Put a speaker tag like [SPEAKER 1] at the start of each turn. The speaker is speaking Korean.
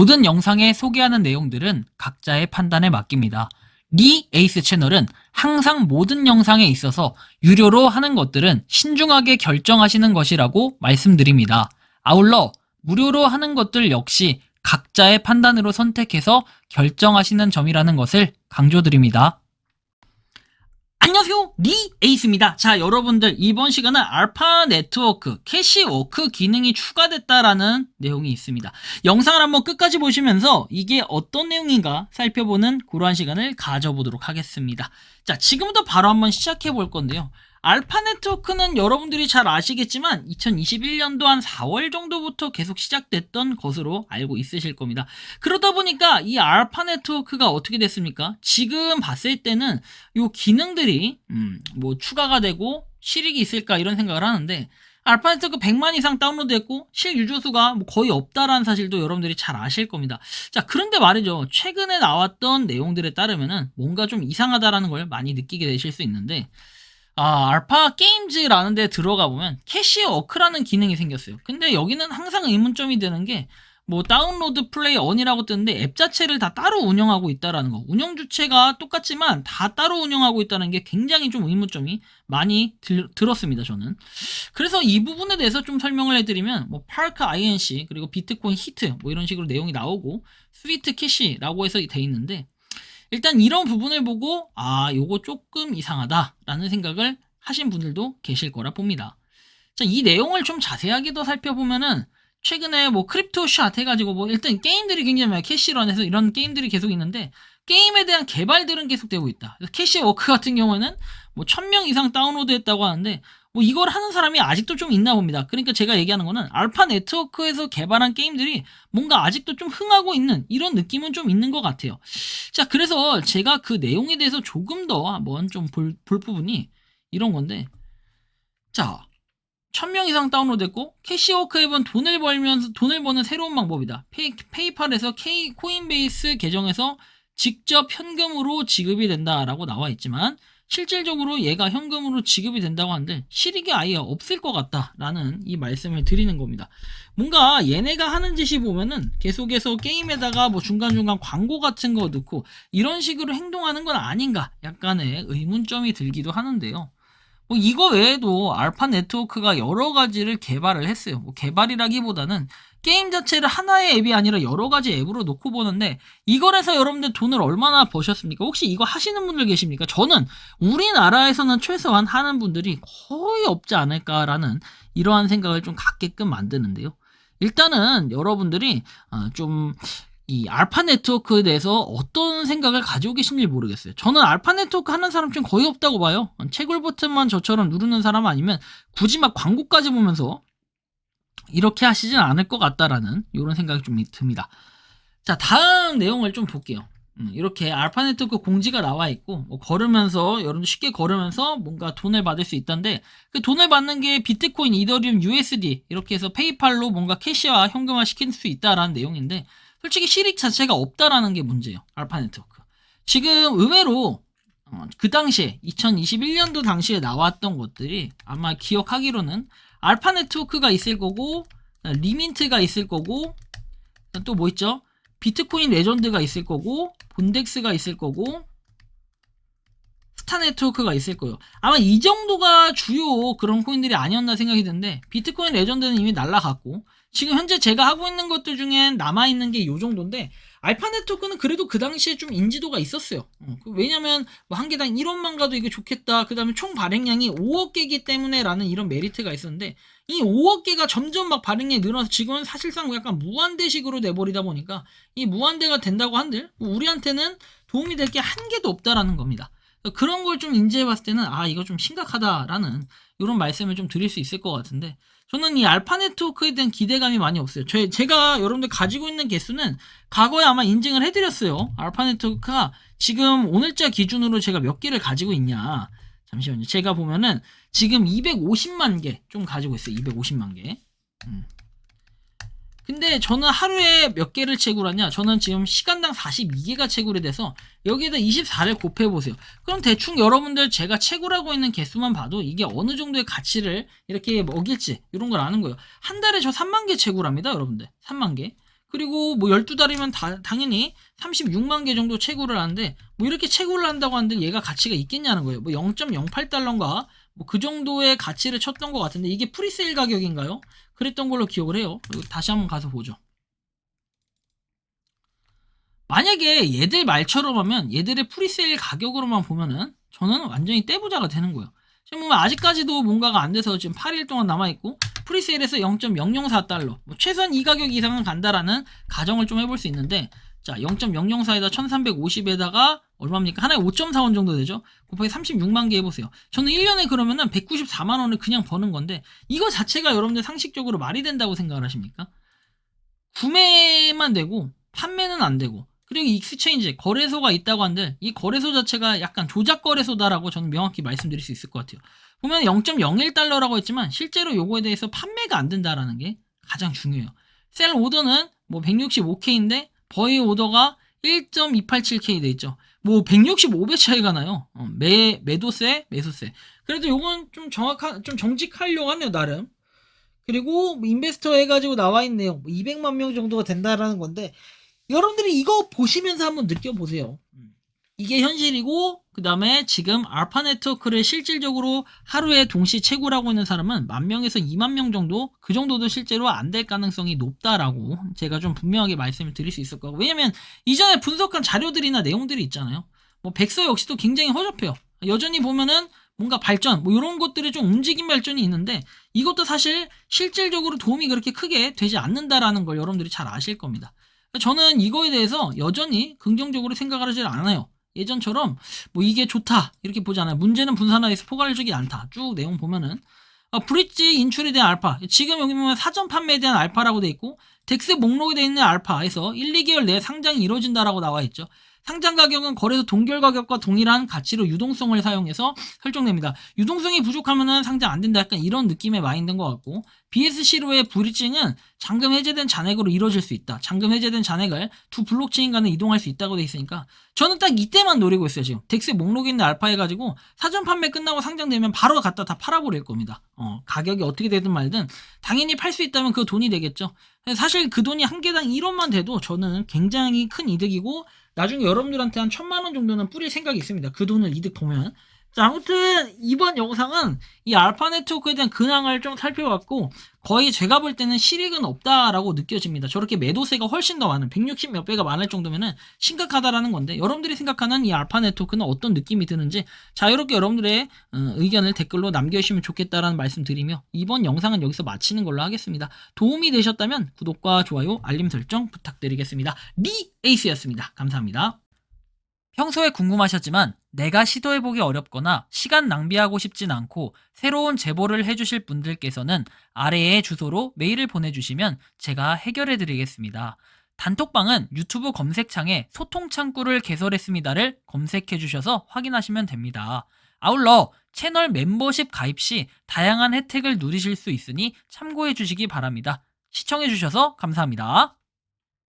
[SPEAKER 1] 모든 영상에 소개하는 내용들은 각자의 판단에 맡깁니다. 리 에이스 채널은 항상 모든 영상에 있어서 유료로 하는 것들은 신중하게 결정하시는 것이라고 말씀드립니다. 아울러 무료로 하는 것들 역시 각자의 판단으로 선택해서 결정하시는 점이라는 것을 강조드립니다. 안녕하세요, 리 에이스입니다. 자, 여러분들 이번 시간은 알파 네트워크 캐시워크 기능이 추가됐다라는 내용이 있습니다. 영상을 한번 끝까지 보시면서 이게 어떤 내용인가 살펴보는 그러한 시간을 가져보도록 하겠습니다. 자, 지금부터 바로 한번 시작해 볼 건데요. 알파 네트워크는 여러분들이 잘 아시겠지만 2021년도 한 4월 정도부터 계속 시작됐던 것으로 알고 있으실 겁니다. 그러다 보니까 이 알파 네트워크가 어떻게 됐습니까? 지금 봤을 때는 요 기능들이 뭐 추가가 되고 실익이 있을까 이런 생각을 하는데, 알파 네트워크 100만 이상 다운로드했고 실유저수가 뭐 거의 없다라는 사실도 여러분들이 잘 아실 겁니다. 자, 그런데 말이죠, 최근에 나왔던 내용들에 따르면은 뭔가 좀 이상하다라는 걸 많이 느끼게 되실 수 있는데, 알파 게임즈라는 데 들어가 보면 캐시워크라는 기능이 생겼어요. 근데 여기는 항상 의문점이 드는 게, 뭐 다운로드 플레이 언이라고 뜨는데 앱 자체를 다 따로 운영하고 있다라는 거, 운영 주체가 똑같지만 다 따로 운영하고 있다는 게 굉장히 좀 의문점이 많이 들었습니다, 저는. 그래서 이 부분에 대해서 좀 설명을 해드리면, 뭐 파크 INC 그리고 비트코인 히트 뭐 이런 식으로 내용이 나오고 스위트 캐시라고 해서 돼 있는데, 일단 이런 부분을 보고 요거 조금 이상하다라는 생각을 하신 분들도 계실 거라 봅니다. 자, 이 내용을 좀 자세하게 더 살펴보면은, 최근에 뭐 크립토샷 해가지고 뭐 일단 게임들이 굉장히 많아요. 캐시런에서 이런 게임들이 계속 있는데, 게임에 대한 개발들은 계속되고 있다. 그래서 캐시워크 같은 경우에는 뭐 1000명 이상 다운로드 했다고 하는데, 뭐 이걸 하는 사람이 아직도 좀 있나 봅니다. 그러니까 제가 얘기하는 거는 알파 네트워크에서 개발한 게임들이 뭔가 아직도 좀 흥하고 있는 이런 느낌은 좀 있는 것 같아요. 자, 그래서 제가 그 내용에 대해서 조금 더 한번 좀 볼 부분이 이런 건데, 자, 1000명 이상 다운로드했고 캐시워크 앱은 돈을 버는 새로운 방법이다. 페이팔에서 코인베이스 계정에서 직접 현금으로 지급이 된다라고 나와 있지만, 실질적으로 얘가 현금으로 지급이 된다고 하는데 실익이 아예 없을 것 같다라는 이 말씀을 드리는 겁니다. 뭔가 얘네가 하는 짓이 보면은 계속해서 게임에다가 뭐 중간중간 광고 같은 거 넣고 이런 식으로 행동하는 건 아닌가, 약간의 의문점이 들기도 하는데요. 뭐 이거 외에도 알파 네트워크가 여러 가지를 개발을 했어요. 뭐 개발이라기보다는 게임 자체를 하나의 앱이 아니라 여러 가지 앱으로 놓고 보는데, 이걸 해서 여러분들 돈을 얼마나 버셨습니까? 혹시 이거 하시는 분들 계십니까? 저는 우리나라에서는 최소한 하는 분들이 거의 없지 않을까라는 이러한 생각을 좀 갖게끔 만드는데요. 일단은 여러분들이 좀 이 알파 네트워크에 대해서 어떤 생각을 가지고 계신지 모르겠어요. 저는 알파 네트워크 하는 사람 좀 거의 없다고 봐요. 채굴 버튼만 저처럼 누르는 사람 아니면 굳이 막 광고까지 보면서 이렇게 하시진 않을 것 같다라는 이런 생각이 좀 듭니다. 자, 다음 내용을 좀 볼게요. 이렇게 알파 네트워크 공지가 나와 있고, 뭐 걸으면서 여러분들 쉽게 걸으면서 뭔가 돈을 받을 수 있다는데, 그 돈을 받는 게 비트코인, 이더리움, USD 이렇게 해서 페이팔로 뭔가 캐시와 현금화 시킬 수 있다라는 내용인데, 솔직히 실익 자체가 없다라는 게 문제예요. 알파 네트워크 지금 의외로 그 당시에 2021년도 당시에 나왔던 것들이 아마 기억하기로는 알파 네트워크가 있을 거고, 리민트가 있을 거고, 또 뭐 있죠? 비트코인 레전드가 있을 거고, 본덱스가 있을 거고, 스타 네트워크가 있을 거예요. 아마 이 정도가 주요 그런 코인들이 아니었나 생각이 드는데, 비트코인 레전드는 이미 날라갔고, 지금 현재 제가 하고 있는 것들 중엔 남아있는 게 이 정도인데, 알파 네트워크는 그래도 그 당시에 좀 인지도가 있었어요. 왜냐면 뭐 한 개당 1원만 가도 이게 좋겠다, 그 다음에 총 발행량이 5억 개이기 때문에 라는 이런 메리트가 있었는데, 이 5억 개가 점점 막 발행량이 늘어나서 지금은 사실상 뭐 약간 무한대식으로 돼버리다 보니까, 이 무한대가 된다고 한들 우리한테는 도움이 될 게 한 개도 없다라는 겁니다. 그런 걸 좀 인지해봤을 때는 이거 좀 심각하다라는 이런 말씀을 좀 드릴 수 있을 것 같은데, 저는 이 알파 네트워크에 대한 기대감이 많이 없어요. 제가 여러분들 가지고 있는 개수는 과거에 아마 인증을 해드렸어요. 알파 네트워크가 지금 오늘자 기준으로 제가 몇 개를 가지고 있냐, 잠시만요. 제가 보면은 지금 250만 개 좀 가지고 있어요. 250만 개. 근데 저는 하루에 몇 개를 채굴하냐, 저는 지금 시간당 42개가 채굴이 돼서 여기에다 24를 곱해보세요. 그럼 대충 여러분들 제가 채굴하고 있는 개수만 봐도 이게 어느 정도의 가치를 이렇게 먹일지 이런 걸 아는 거예요. 한 달에 저 3만 개 채굴합니다, 여러분들. 3만 개. 그리고 뭐 12달이면 당연히 36만 개 정도 채굴을 하는데 뭐 이렇게 채굴을 한다고 하는데 얘가 가치가 있겠냐는 거예요. 뭐 0.08달러인가 뭐 그 정도의 가치를 쳤던 것 같은데 이게 프리세일 가격인가요? 그랬던 걸로 기억을 해요. 그리고 다시 한번 가서 보죠. 만약에 얘들 말처럼 하면 얘들의 프리세일 가격으로만 보면은 저는 완전히 떼부자가 되는 거예요. 지금 보면 아직까지도 뭔가가 안 돼서 지금 8일 동안 남아있고 프리세일에서 0.004달러 뭐 최소한 이 가격 이상은 간다라는 가정을 좀 해볼 수 있는데 자 0.004에다 1350에다가 얼마입니까? 하나에 5.4원 정도 되죠? 곱하기 36만 개 해보세요. 저는 1년에 그러면은 194만 원을 그냥 버는 건데 이거 자체가 여러분들 상식적으로 말이 된다고 생각을 하십니까? 구매만 되고 판매는 안 되고 그리고 익스체인지 거래소가 있다고 한들 이 거래소 자체가 약간 조작 거래소다라고 저는 명확히 말씀드릴 수 있을 것 같아요. 보면 0.01달러라고 했지만 실제로 요거에 대해서 판매가 안 된다라는 게 가장 중요해요. 셀 오더는 뭐 165K인데 버이 오더가 1.287K 돼 있죠. 뭐 165배 차이가 나요. 매도세, 매수세. 그래도 요건 좀 좀 정직하려고 하네요, 나름. 그리고 뭐 인베스터 해가지고 나와 있네요. 뭐 200만 명 정도가 된다라는 건데 여러분들이 이거 보시면서 한번 느껴보세요. 이게 현실이고 그 다음에 지금 알파 네트워크를 실질적으로 하루에 동시 채굴하고 있는 사람은 10,000명에서 20,000명 정도 그 정도도 실제로 안 될 가능성이 높다라고 제가 좀 분명하게 말씀을 드릴 수 있을 거고 왜냐면 이전에 분석한 자료들이나 내용들이 있잖아요. 뭐 백서 역시도 굉장히 허접해요. 여전히 보면은 뭔가 발전 뭐 이런 것들이 좀 움직임 발전이 있는데 이것도 사실 실질적으로 도움이 그렇게 크게 되지 않는다라는 걸 여러분들이 잘 아실 겁니다. 저는 이거에 대해서 여전히 긍정적으로 생각을 하지 않아요. 예전처럼 뭐 이게 좋다 이렇게 보지 않아요. 문제는 분산화해서 포괄적이지 않다. 쭉 내용 보면은 브릿지 인출에 대한 알파 지금 여기 보면 사전 판매에 대한 알파라고 돼 있고 덱스 목록에 돼 있는 알파에서 1, 2개월 내에 상장이 이루어진다라고 나와 있죠. 상장 가격은 거래소 동결 가격과 동일한 가치로 유동성을 사용해서 설정됩니다. 유동성이 부족하면 상장 안 된다 약간 이런 느낌의 마인드인 것 같고 BSC로의 브릿징은 잠금 해제된 잔액으로 이루어질 수 있다. 잠금 해제된 잔액을 두 블록체인 간에 이동할 수 있다고 돼 있으니까 저는 딱 이때만 노리고 있어요. 지금 덱스 목록에 있는 알파 해가지고 사전 판매 끝나고 상장되면 바로 갖다 다 팔아버릴 겁니다. 가격이 어떻게 되든 말든 당연히 팔 수 있다면 그 돈이 되겠죠. 사실 그 돈이 한 개당 1원만 돼도 저는 굉장히 큰 이득이고 나중에 여러분들한테 한 1,000만 원 정도는 뿌릴 생각이 있습니다. 그 돈을 이득 보면. 자, 아무튼 이번 영상은 이 알파 네트워크에 대한 근황을 좀 살펴봤고 거의 제가 볼 때는 실익은 없다라고 느껴집니다. 저렇게 매도세가 훨씬 더 많은 160 몇 배가 많을 정도면은 심각하다라는 건데 여러분들이 생각하는 이 알파 네트워크는 어떤 느낌이 드는지 자유롭게 여러분들의 의견을 댓글로 남겨주시면 좋겠다라는 말씀 드리며 이번 영상은 여기서 마치는 걸로 하겠습니다. 도움이 되셨다면 구독과 좋아요, 알림 설정 부탁드리겠습니다. 리에이스였습니다. 감사합니다. 평소에 궁금하셨지만 내가 시도해보기 어렵거나 시간 낭비하고 싶진 않고 새로운 제보를 해주실 분들께서는 아래의 주소로 메일을 보내주시면 제가 해결해드리겠습니다. 단톡방은 유튜브 검색창에 소통창구를 개설했습니다를 검색해주셔서 확인하시면 됩니다. 아울러 채널 멤버십 가입 시 다양한 혜택을 누리실 수 있으니 참고해주시기 바랍니다. 시청해주셔서 감사합니다.